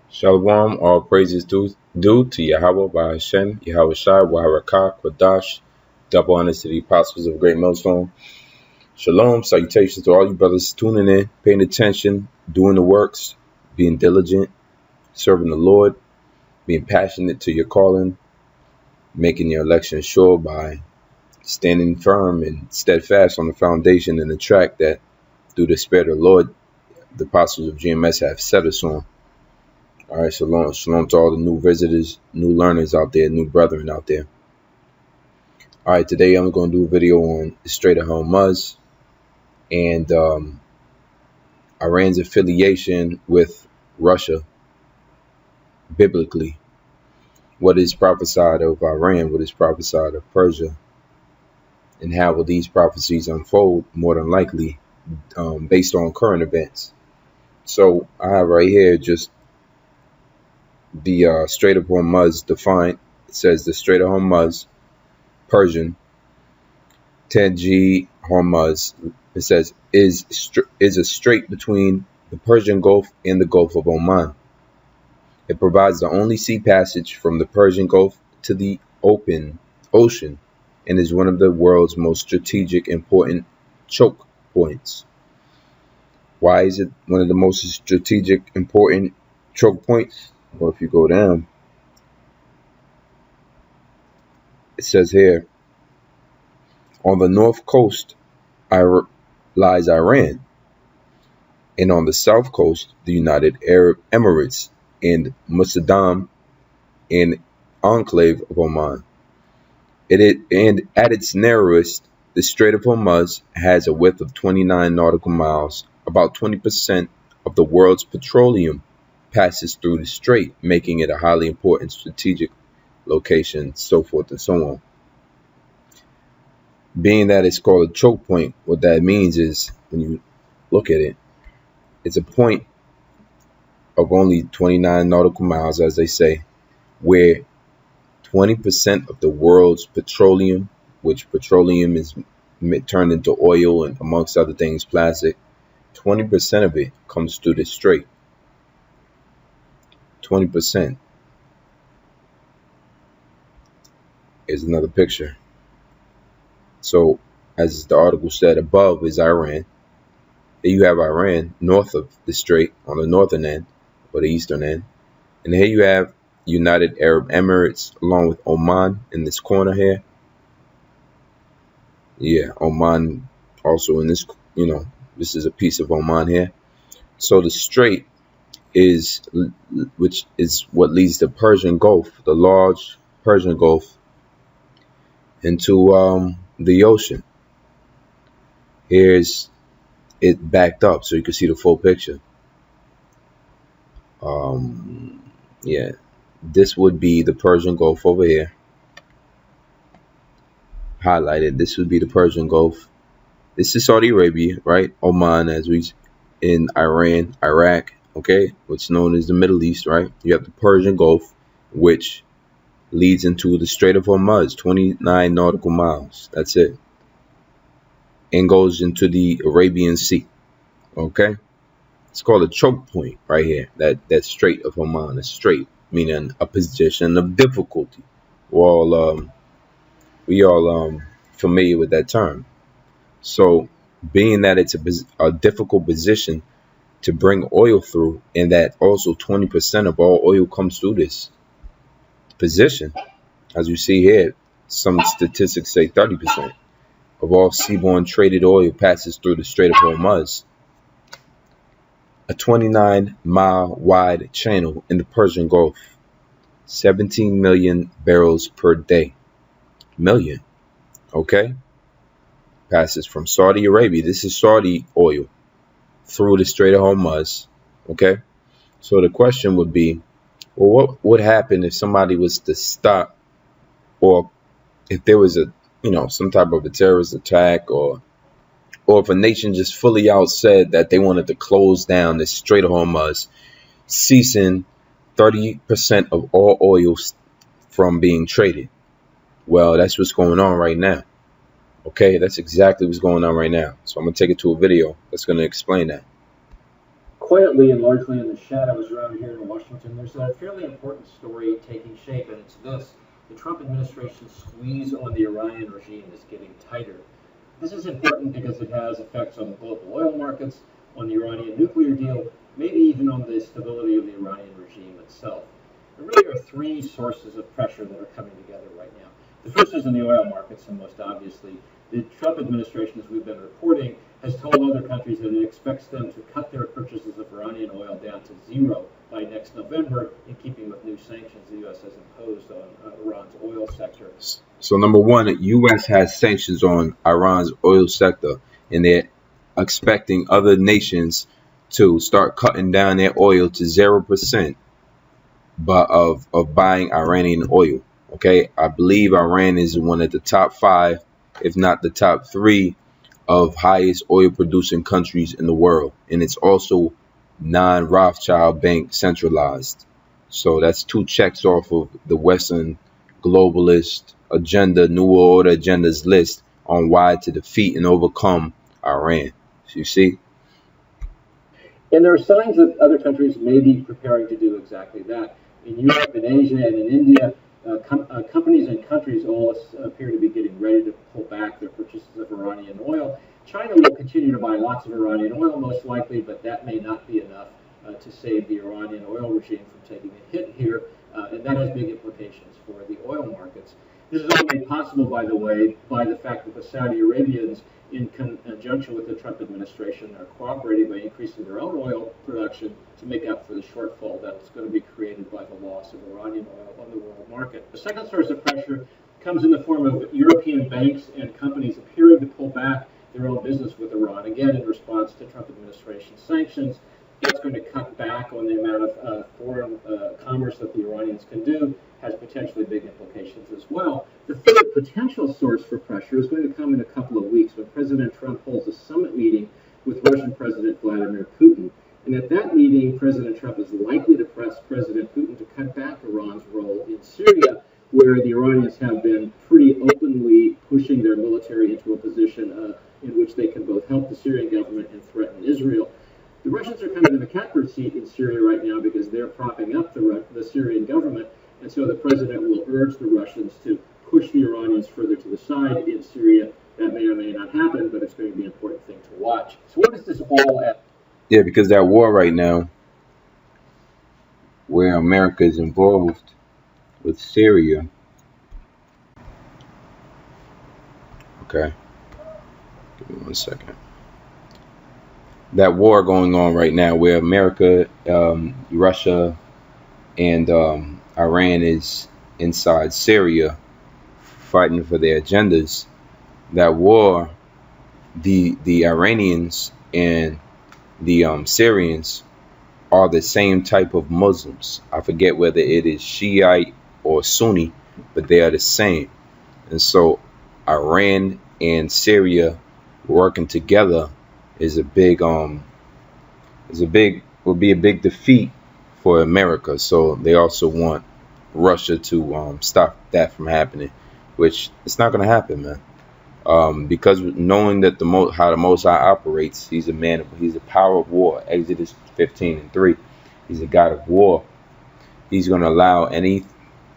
Shalom, all praises due to Yahweh by Hashem, Yahweh Shai, Waharakah, Kwadash, double honors to the apostles of Great Millstone. Shalom, salutations to all you brothers tuning in, paying attention, doing the works, being diligent, serving the Lord, being passionate to your calling, making your election sure by standing firm and steadfast on the foundation and the track that, through the Spirit of the Lord, the apostles of GMS have set us on. All right, shalom to all the new visitors, new learners out there, new brethren out there. All right, today I'm going to do a video on the Strait of Hormuz and Iran's affiliation with Russia biblically. What is prophesied of Iran, what is prophesied of Persia, and how will these prophecies unfold more than likely based on current events. So I have right here just the Strait of Hormuz defined. It says the Strait of Hormuz, Persian, Tenji Hormuz. It says is a strait between the Persian Gulf and the Gulf of Oman. It provides the only sea passage from the Persian Gulf to the open ocean and is one of the world's most strategic important choke points. Why is it one of the most strategic important choke points? Well, if you go down, it says here, on the north coast lies Iran, and on the south coast, the United Arab Emirates and Muslim and enclave of Oman. And at its narrowest, the Strait of Hormuz has a width of 29 nautical miles. About 20% of the world's petroleum passes through the strait, making it a highly important strategic location, so forth and so on. Being that it's called a choke point, what that means is, when you look at it, it's a point of only 29 nautical miles, as they say, where 20% of the world's petroleum, which petroleum is turned into oil and amongst other things plastic, 20% of it comes through the strait. 20%. Here's another picture. So, as the article said, above is Iran. Here you have Iran north of the strait on the northern end, or the eastern end. And here you have United Arab Emirates along with Oman in this corner here. Yeah, Oman also in this, this is a piece of Oman here. So the strait is, which is what leads the Persian Gulf, the large Persian Gulf, into the ocean. Here's it backed up so you can see the full picture. Yeah, this would be the Persian Gulf over here. Highlighted, this would be the Persian Gulf. This is Saudi Arabia, right? Oman, as we in Iran, Iraq, okay, what's known as the Middle East, right? You have the Persian Gulf, which leads into the Strait of Hormuz, 29 nautical miles. That's it. And goes into the Arabian Sea. Okay? It's called a choke point right here. That Strait of Hormuz, a strait, meaning a position of difficulty. We all familiar with that term. So, being that it's a difficult position to bring oil through, and that also 20% of all oil comes through this position, as you see here, some statistics say 30% of all seaborne traded oil passes through the Strait of Hormuz, a 29-mile wide channel in the Persian Gulf, 17 million barrels per day. Million, okay? Passes from Saudi Arabia, this is Saudi oil, through the Strait of Hormuz, okay? So the question would be, well, what would happen if somebody was to stop, or if there was a, some type of a terrorist attack, or if a nation just fully out said that they wanted to close down the Strait of Hormuz, ceasing 30% of all oil from being traded? Well, that's what's going on right now. Okay, that's exactly what's going on right now. So I'm going to take it to a video that's going to explain that. Quietly and largely in the shadows around here in Washington, there's a fairly important story taking shape, and it's this. The Trump administration's squeeze on the Iranian regime is getting tighter. This is important because it has effects on the global oil markets, on the Iranian nuclear deal, maybe even on the stability of the Iranian regime itself. There really are three sources of pressure that are coming together right now. The first is in the oil markets, and most obviously, the Trump administration, as we've been reporting, has told other countries that it expects them to cut their purchases of Iranian oil down to zero by next November, in keeping with new sanctions the U.S. has imposed on Iran's oil sector. So number one, the U.S. has sanctions on Iran's oil sector, and they're expecting other nations to start cutting down their oil to 0%, but of buying Iranian oil. Okay, I believe Iran is one of the top 5, if not the top 3, of highest oil producing countries in the world, and it's also non-Rothschild bank centralized. So that's 2 checks off of the Western globalist agenda, New World Order agendas list on why to defeat and overcome Iran. So you see? And there are signs that other countries may be preparing to do exactly that. In Europe, in Asia, and in India, companies and countries all appear to be getting ready to pull back their purchases of Iranian oil. China will continue to buy lots of Iranian oil, most likely, but that may not be enough to save the Iranian oil regime from taking a hit here, and that has big implications for the oil markets. This is all made possible, by the way, by the fact that the Saudi Arabians, in conjunction with the Trump administration, are cooperating by increasing their own oil production to make up for the shortfall that's going to be created by the loss of Iranian oil on the world market. The second source of pressure comes in the form of European banks and companies appearing to pull back their own business with Iran, again in response to Trump administration sanctions. That's going to cut back on the amount of foreign commerce that the Iranians can do, has potentially big implications as well. The third potential source for pressure is going to come in a couple of weeks when President Trump holds a summit meeting with Russian President Vladimir Putin. And at that meeting, President Trump is likely to press President Putin to cut back Iran's role in Syria, where the Iranians have been pretty openly pushing their military into a position in which they can both help the Syrian government and threaten Israel. The Russians are kind of in the catbird seat in Syria right now because they're propping up the Syrian government, and so the president will urge the Russians to push the Iranians further to the side in Syria. That may or may not happen, but it's going to be an important thing to watch. So what is this all at? Yeah, because that war right now, where America is involved with Syria. Okay, give me 1 second. That war going on right now where America, Russia, and Iran is inside Syria fighting for their agendas. That war, the Iranians and the Syrians are the same type of Muslims. I forget whether it is Shiite or Sunni, but they are the same. And so Iran and Syria working together is will be a big defeat for America. So they also want Russia to stop that from happening, which it's not going to happen, man. Because knowing that how the Most High operates, he's a power of war. Exodus 15:3. He's a God of war. He's going to allow any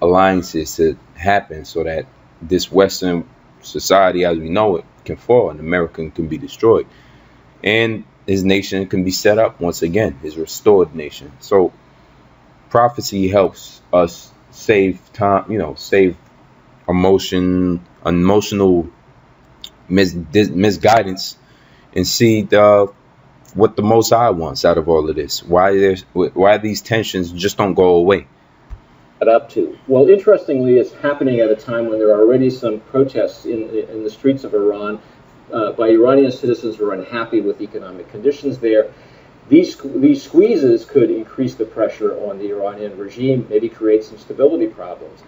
alliances to happen so that this Western society, as we know it, can fall and America can be destroyed. And his nation can be set up once again, his restored nation. So prophecy helps us save time, save emotional misguidance, and see what the Most High wants out of all of this. Why these tensions just don't go away. Up to? Well, interestingly, it's happening at a time when there are already some protests in the streets of Iran by Iranian citizens who are unhappy with economic conditions there. These squeezes could increase the pressure on the Iranian regime, maybe create some stability problems.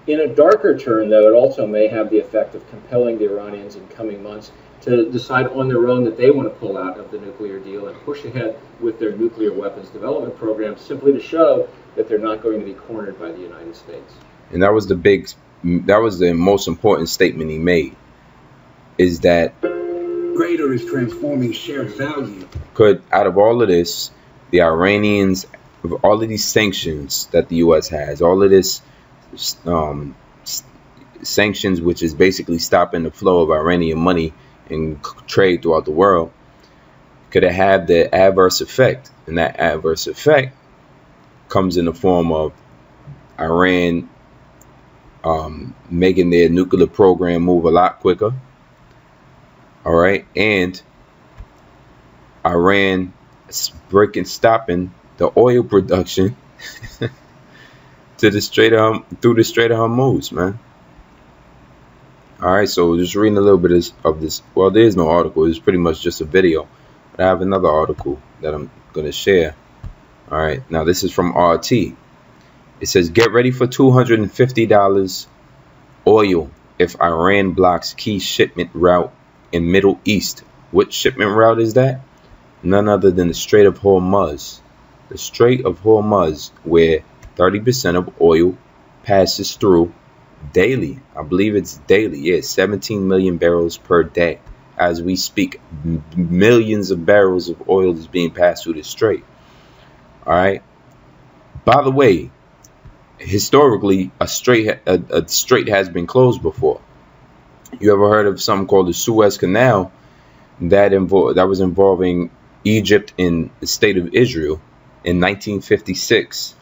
In a darker turn, though, it also may have the effect of compelling the Iranians in coming months to decide on their own that they want to pull out of the nuclear deal and push ahead with their nuclear weapons development program, simply to show that they're not going to be cornered by the United States. And that was the most important statement he made, is that greater is transforming shared value. Could, out of all of this, the Iranians, with all of these sanctions that the U.S. has, all of this um, sanctions, which is basically stopping the flow of Iranian money and trade throughout the world, could have had the adverse effect. And that adverse effect comes in the form of Iran making their nuclear program move a lot quicker. All right. And Iran stopping the oil production to the through the Strait of Hormuz, man. All right, so just reading a little bit of this. Well, there is no article. It's pretty much just a video. But I have another article that I'm going to share. All right, now this is from RT. It says, get ready for $250 oil if Iran blocks key shipment route in Middle East. What shipment route is that? None other than the Strait of Hormuz. The Strait of Hormuz, where 30% of oil passes through daily. I believe it's daily. Yeah, 17 million barrels per day. As we speak, millions of barrels of oil is being passed through the strait. All right. By the way, historically, a strait has been closed before. You ever heard of something called the Suez Canal? That was involving Egypt and the state of Israel in 1956.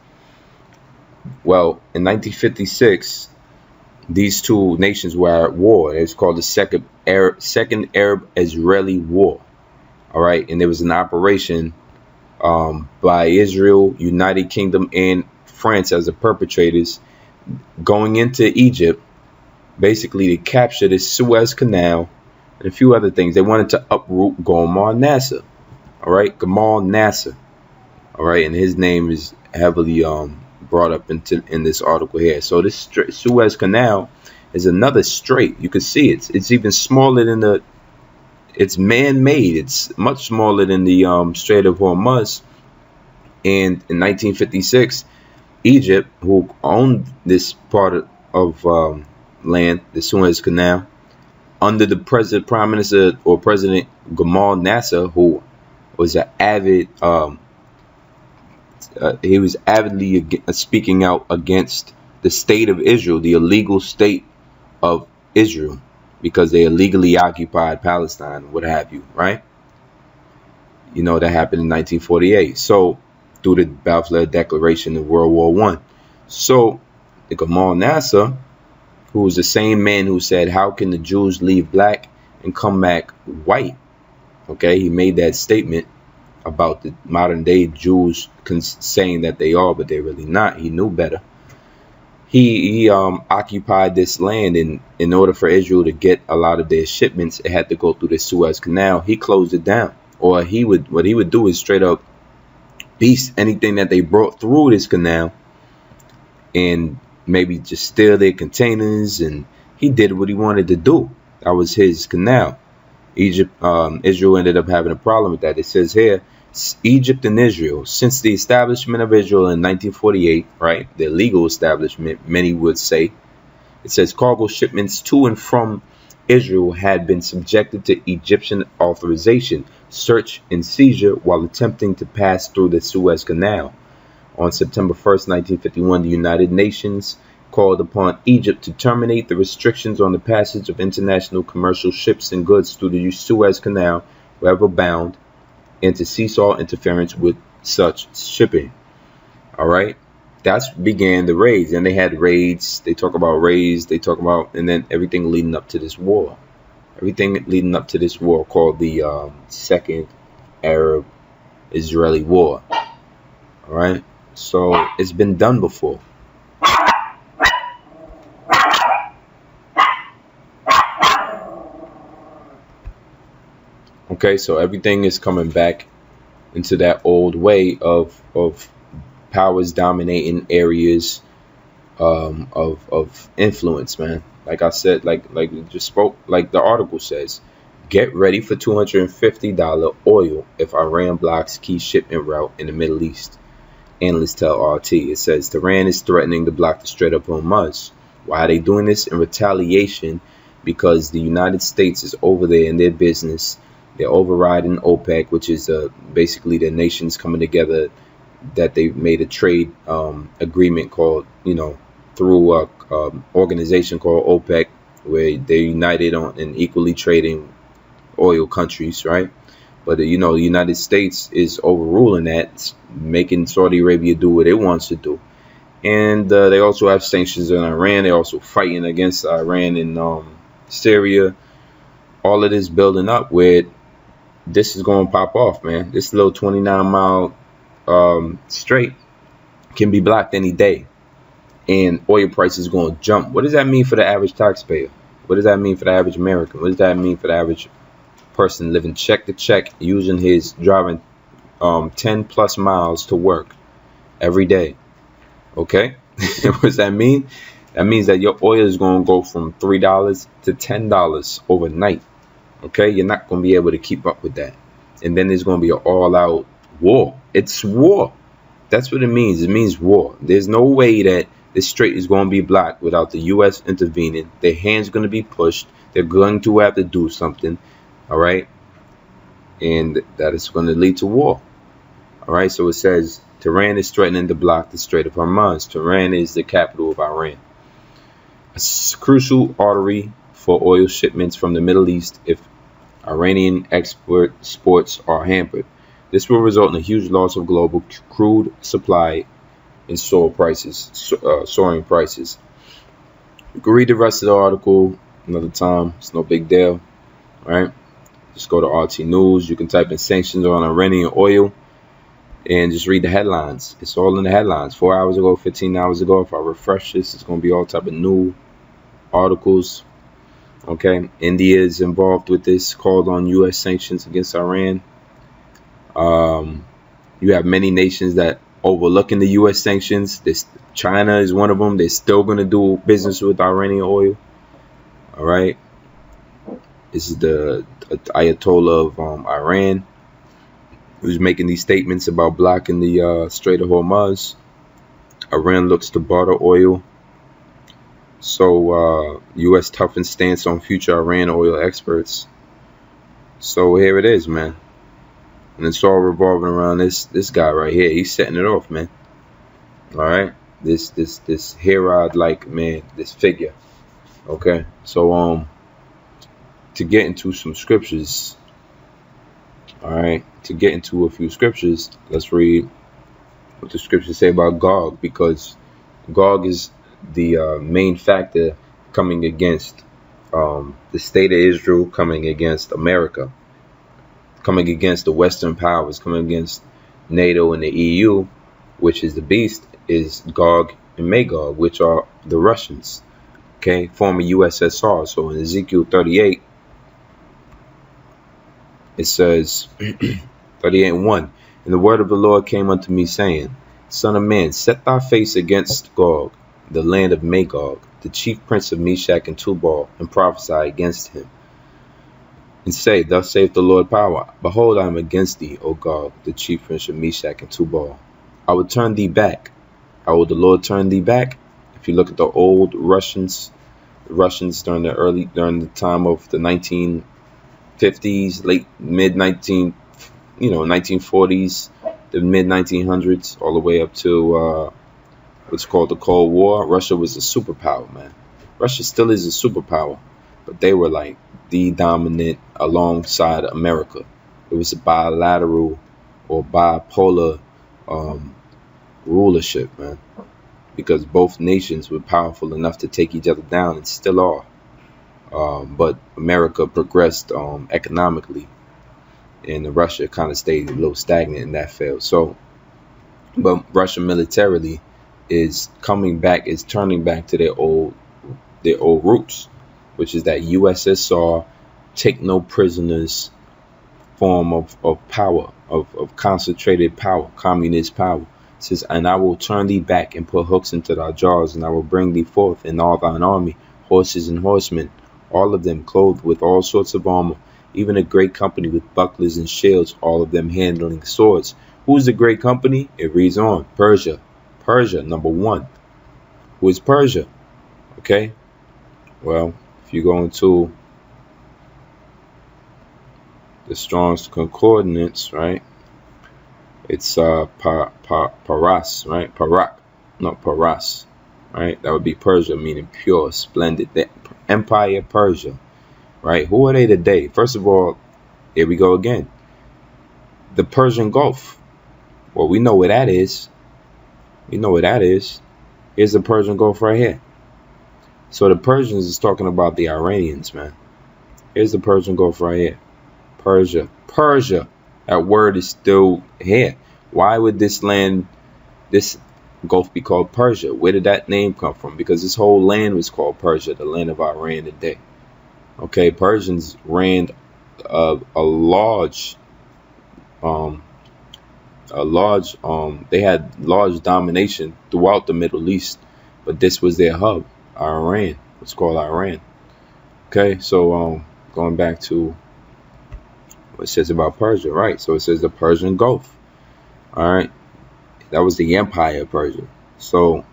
Well, in 1956, these two nations were at war. It's called the Second Arab-Israeli War. All right, and there was an operation by Israel, United Kingdom, and France as the perpetrators going into Egypt, basically to capture the Suez Canal and a few other things. They wanted to uproot Gamal Nasser. All right, Gamal Nasser. All right, and his name is heavily brought up in this article here. So this Suez Canal is another strait. You can see it's even smaller than it's man-made. It's much smaller than the Strait of Hormuz. And in 1956, Egypt, who owned this part of land, the Suez Canal, under the Prime Minister or President Gamal Nasser, who was an avid he was avidly speaking out against the state of Israel, the illegal state of Israel, because they illegally occupied Palestine, what have you, right? You know, that happened in 1948. So, through the Balfour Declaration of World War I. So, the Gamal Nasser, who was the same man who said, how can the Jews leave black and come back white? Okay, he made that statement about the modern day Jews saying that they are, but they're really not. He knew better. He occupied this land, and in order for Israel to get a lot of their shipments, it had to go through the Suez Canal. He closed it down, or what he would do is straight up beast anything that they brought through this canal, and maybe just steal their containers. And he did what he wanted to do. That was his canal. Israel ended up having a problem with that. It says here, Egypt and Israel, since the establishment of Israel in 1948, right, the legal establishment, many would say, it says cargo shipments to and from Israel had been subjected to Egyptian authorization, search, and seizure while attempting to pass through the Suez Canal. On September 1st, 1951, the United Nations called upon Egypt to terminate the restrictions on the passage of international commercial ships and goods through the Suez Canal, wherever bound, and to cease all interference with such shipping. All right, that's began the raids, and they had raids. They talk about raids. They talk about, and then everything leading up to this war. Everything leading up to this war called the Second Arab-Israeli War. All right, so it's been done before. Okay, so everything is coming back into that old way of powers dominating areas of influence, man. Like I said, like we just spoke, like the article says, get ready for $250 oil if Iran blocks key shipment route in the Middle East. Analysts tell RT. It says Tehran is threatening to block the Strait of Hormuz. Why are they doing this? In retaliation, because the United States is over there in their business They're overriding OPEC, which is basically the nations coming together that they made a trade agreement called, through a organization called OPEC, where they're united on and equally trading oil countries, right? But the United States is overruling that, making Saudi Arabia do what it wants to do. And they also have sanctions on Iran. They're also fighting against Iran in Syria. All of this building up where this is going to pop off, man. This little 29-mile strait can be blocked any day, and oil prices going to jump. What does that mean for the average taxpayer? What does that mean for the average American? What does that mean for the average person living check to check, using his driving 10 plus miles to work every day? Okay. What does that mean? That means that your oil is going to go from $3 to $10 overnight. Okay, you're not going to be able to keep up with that, and then there's going to be an all-out war. It's war. That's what it means. It means war. There's no way that this strait is going to be blocked without the U.S. intervening. Their hands going to be pushed. They're going to have to do something. All right, and that is going to lead to war. All right, so it says Tehran is threatening to block the Strait of Hormuz. Tehran is the capital of Iran, a crucial artery for oil shipments from the Middle East. If Iranian exports are hampered, this will result in a huge loss of global crude supply and soaring prices. You can read the rest of the article another time. It's no big deal. All right, just go to RT News. You can type in sanctions on Iranian oil and just read the headlines. It's all in the headlines. 4 hours ago, 15 hours ago. If I refresh this, it's going to be all type of new articles. Okay, India is involved with this, called on U.S. sanctions against Iran. You have many nations that overlooking the U.S. sanctions. China is one of them. They're still going to do business with Iranian oil. All right. This is the Ayatollah of Iran, who's making these statements about blocking the Strait of Hormuz. Iran looks to barter oil. So U.S. toughens stance on future Iran oil exports. So here it is, man. And it's all revolving around this guy right here. He's setting it off, man. All right. This Herod like man, this figure. Okay. So to get into some scriptures. All right. To get into a few scriptures, let's read what the scriptures say about Gog, because Gog is the main factor coming against the state of Israel, coming against America, coming against the Western powers, coming against NATO and the EU, which is the beast, is Gog and Magog, which are the Russians, okay, former USSR. So in Ezekiel 38, it says 38:1, and the word of the Lord came unto me, saying, Son of man, set thy face against Gog, the land of Magog, the chief prince of Meshach and Tubal, and prophesy against him. And say, Thus saith the Lord power, Behold, I am against thee, O Gog, the chief prince of Meshach and Tubal. I will turn thee back. How will the Lord turn thee back? If you look at the old Russians, during the time of the 1950s, mid 1940s, the mid 1900s, all the way up to what's called the Cold War. Russia was a superpower, man. Russia still is a superpower, but they were like the dominant alongside America. It was a bilateral or bipolar rulership, man, because both nations were powerful enough to take each other down and still are. But America progressed economically, and Russia kind of stayed a little stagnant in that field. So, but Russia militarily is turning back to their old roots, which is that USSR, take no prisoners form of power, of concentrated power, communist power. It says, and I will turn thee back and put hooks into thy jaws, and I will bring thee forth in all thine army, horses and horsemen, all of them clothed with all sorts of armor, even a great company with bucklers and shields, all of them handling swords. Who's the great company? It reads on. Persia, number one. Who is Persia? Okay. Well, if you go into The Strong's Concordance, right? It's Paras, right? Parak, not Paras, right? That would be Persia, meaning pure, splendid. The Empire Persia, right? Who are they today? First of all, here we go again. The Persian Gulf. Well, we know where that is. We know where that is. Here's the Persian Gulf right here. So the Persians is talking about the Iranians, man. Here's the Persian Gulf right here. Persia. Persia. That word is still here. Why would this land, this Gulf be called Persia? Where did that name come from? Because this whole land was called Persia, the land of Iran today. Okay, Persians ran a large, they had large domination throughout the Middle East, but this was their hub, Iran. It's called Iran. Okay, so going back to what it says about Persia, right? So it says the Persian Gulf. All right, that was the Empire of Persia. So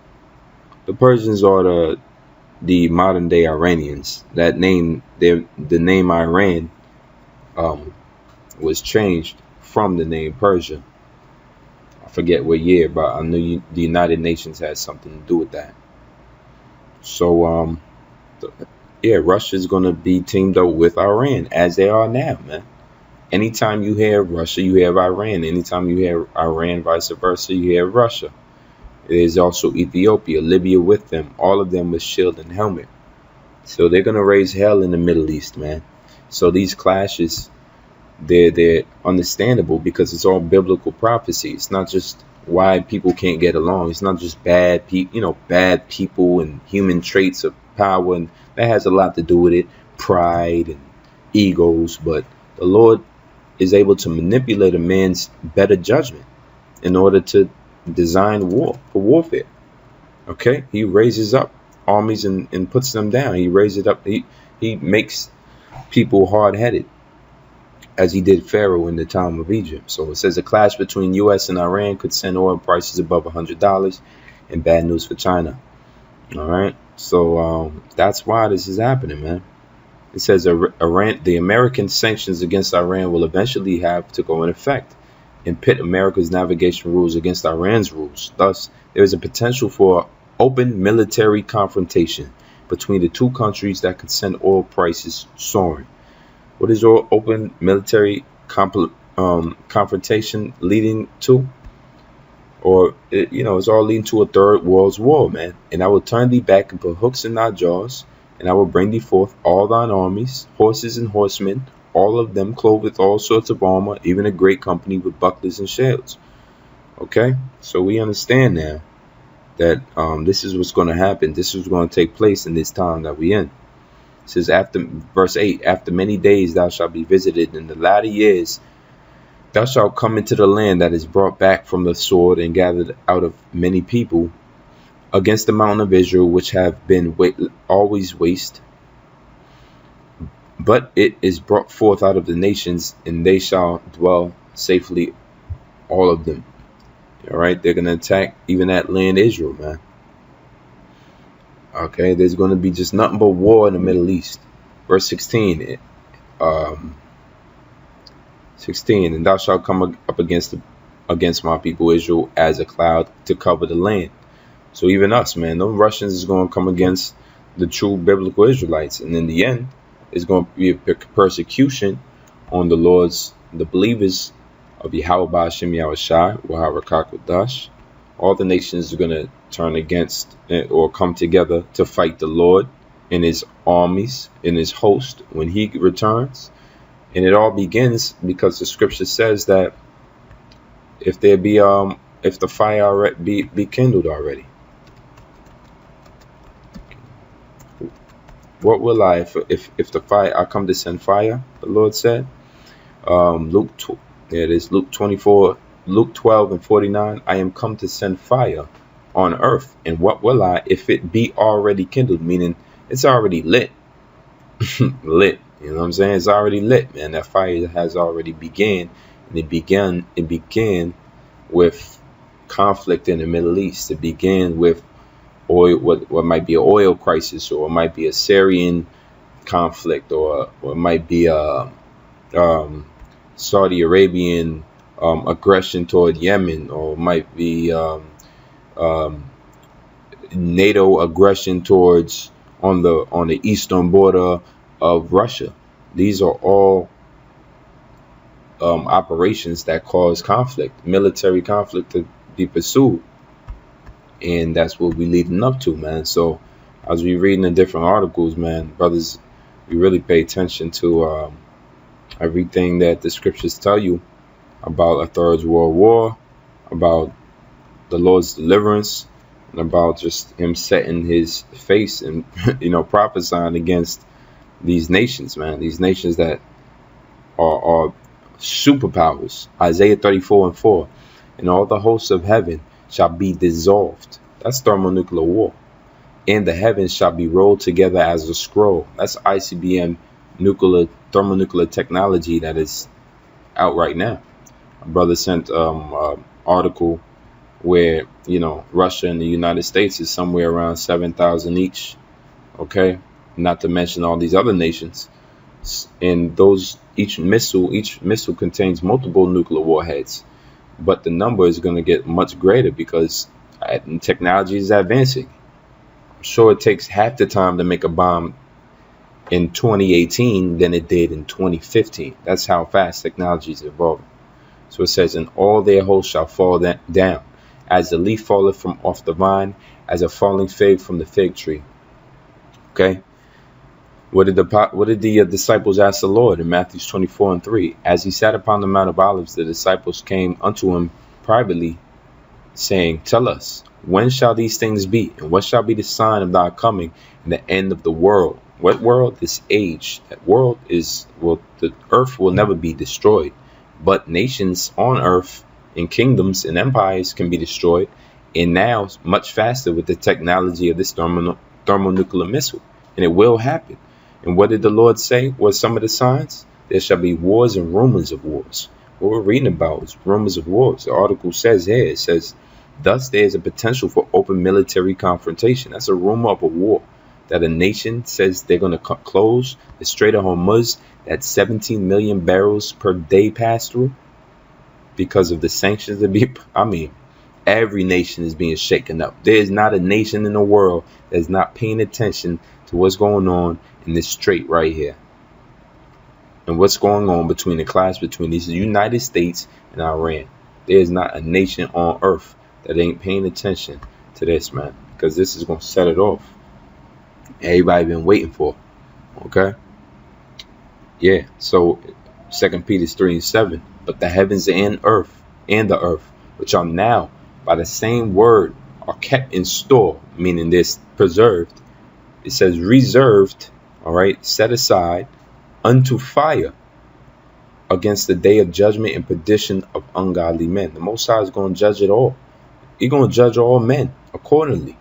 the Persians are the modern day Iranians. That name, the name Iran, was changed from the name Persia. I forget what year, but I know the United Nations has something to do with that. So yeah, Russia's gonna be teamed up with Iran as they are now, man. Anytime you hear Russia, you have Iran. Anytime you hear Iran, vice versa, you hear Russia. There's also Ethiopia, Libya with them, all of them with shield and helmet. So they're going to raise hell in the Middle East, man. So these clashes, they're understandable because it's all biblical prophecy. It's not just why people can't get along. It's not just bad people and human traits of power, and that has a lot to do with it, pride and egos. But the Lord is able to manipulate a man's better judgment in order to design war for warfare. Okay, he raises up armies and puts them down. He raises it up. He makes people hard-headed, as he did Pharaoh in the time of Egypt. So it says a clash between U.S. and Iran could send oil prices above $100, and bad news for China. All right, so that's why this is happening, man. It says the American sanctions against Iran will eventually have to go in effect and pit America's navigation rules against Iran's rules. Thus, there is a potential for open military confrontation between the two countries that could send oil prices soaring. What is your open military confrontation leading to? Or, it's all leading to a third world's war, man. And I will turn thee back and put hooks in thy jaws, and I will bring thee forth all thine armies, horses and horsemen, all of them clothed with all sorts of armor, even a great company with bucklers and shields. Okay, so we understand now that this is what's going to happen. This is going to take place in this time that we in. It says, verse 8, after many days thou shalt be visited, in the latter years thou shalt come into the land that is brought back from the sword and gathered out of many people, against the mountain of Israel, which have been always waste. But it is brought forth out of the nations, and they shall dwell safely, all of them. All right, they're going to attack even that land, Israel, man. Okay, there's going to be just nothing but war in the Middle East. Verse 16, 16, and thou shalt come up against my people Israel as a cloud to cover the land. So even us, man, those Russians is going to come against the true biblical Israelites, and in the end, it's going to be a persecution on the believers of Yahweh Ba'ashem Yahushai, Waharakakadash. All the nations are going to turn against or come together to fight the Lord in his armies, in his host, when he returns. And it all begins because the scripture says that if the fire be kindled already. What will I if the fire, I come to send fire, the Lord said. Luke 24, Luke 12 and 49. I am come to send fire on earth, and what will I if it be already kindled? Meaning it's already lit. Lit. You know what I'm saying? It's already lit, man. That fire has already began, and it began with conflict in the Middle East. It began with oil, what might be an oil crisis, or it might be a Syrian conflict, or it might be Saudi Arabian aggression toward Yemen, or might be um, NATO aggression towards on the eastern border of Russia. These are all operations that cause conflict, military conflict to be pursued, and that's what we're leading up to, man. So as we reading the different articles, man, brothers, we really pay attention to everything that the scriptures tell you about a third world war, about the Lord's deliverance, and about just him setting his face and prophesying against these nations, man. These nations that are superpowers. Isaiah 34:4, and all the hosts of heaven shall be dissolved. That's thermonuclear war. And the heavens shall be rolled together as a scroll. That's ICBM thermonuclear technology that is out right now. A brother sent article where Russia and the United States is somewhere around 7,000 each. Okay, not to mention all these other nations. And each missile contains multiple nuclear warheads, but the number is going to get much greater because technology is advancing. I'm sure it takes half the time to make a bomb in 2018 than it did in 2015. That's how fast technology is evolving. So it says, and all their hosts shall fall down, as the leaf falleth from off the vine, as a falling fig from the fig tree. Okay. What did the disciples ask the Lord in Matthew 24:3? As he sat upon the Mount of Olives, the disciples came unto him privately, saying, tell us, when shall these things be? And what shall be the sign of thy coming and the end of the world? What world? This age. That world is, the earth will never be destroyed, but nations on earth and kingdoms and empires can be destroyed, and now much faster with the technology of this thermonuclear missile, and it will happen. And what did the Lord say? What some of the signs? There shall be wars and rumors of wars. What we're reading about is rumors of wars. The article says here, it says, thus there is a potential for open military confrontation. That's a rumor of a war, that a nation says they're going to close the Strait of Hormuz, that 17 million barrels per day pass through because of the sanctions that every nation is being shaken up. There is not a nation in the world that is not paying attention to what's going on in this strait right here, and what's going on between the clash between these United States and Iran. There is not a nation on earth that ain't paying attention to this, man, because this is going to set it off. Everybody been waiting for. Okay. Yeah. So 2 Peter 3:7, but the heavens and the earth, which are now by the same word, are kept in store, meaning they're preserved. It says reserved, all right, set aside unto fire against the day of judgment and perdition of ungodly men. The Most High is going to judge it all. He's going to judge all men accordingly.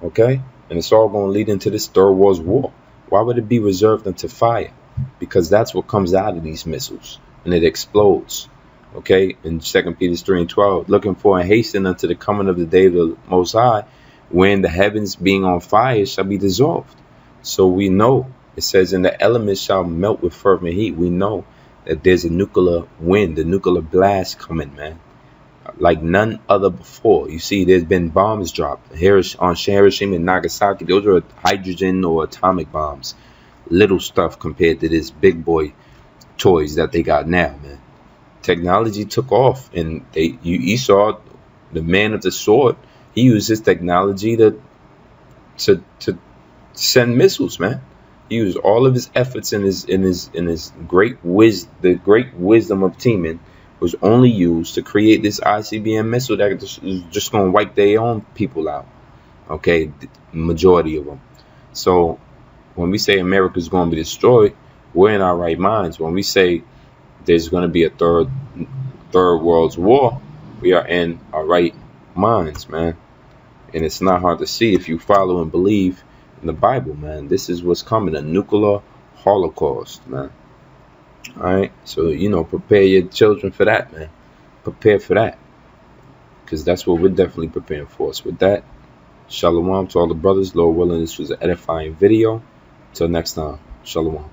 Okay? And it's all going to lead into this third world war. Why would it be reserved unto fire? Because that's what comes out of these missiles, and it explodes. Okay? In 2 Peter 3:12, looking for and hasten unto the coming of the day of the Most High, when the heavens being on fire shall be dissolved. So we know, it says, and the elements shall melt with fervent heat. We know that there's a nuclear wind, a nuclear blast coming, man, like none other before. You see, there's been bombs dropped here on Hiroshima and Nagasaki. Those are hydrogen or atomic bombs, little stuff compared to this big boy toys that they got now, man. Technology took off, and you saw the man of the sword. He used his technology to send missiles, man. He used all of his efforts in his great wisdom of teaming was only used to create this ICBM missile that is just going to wipe their own people out. Okay, the majority of them. So when we say America is going to be destroyed, we're in our right minds. When we say there's going to be a third world war, we are in our right minds, man. And it's not hard to see if you follow and believe in the Bible, man. This is what's coming, a nuclear holocaust, man. All right, so prepare your children for that, man. Prepare for that, because that's what we're definitely preparing for. So with that, shalom to all the brothers. Lord willing, this was an edifying video. Till next time, shalom.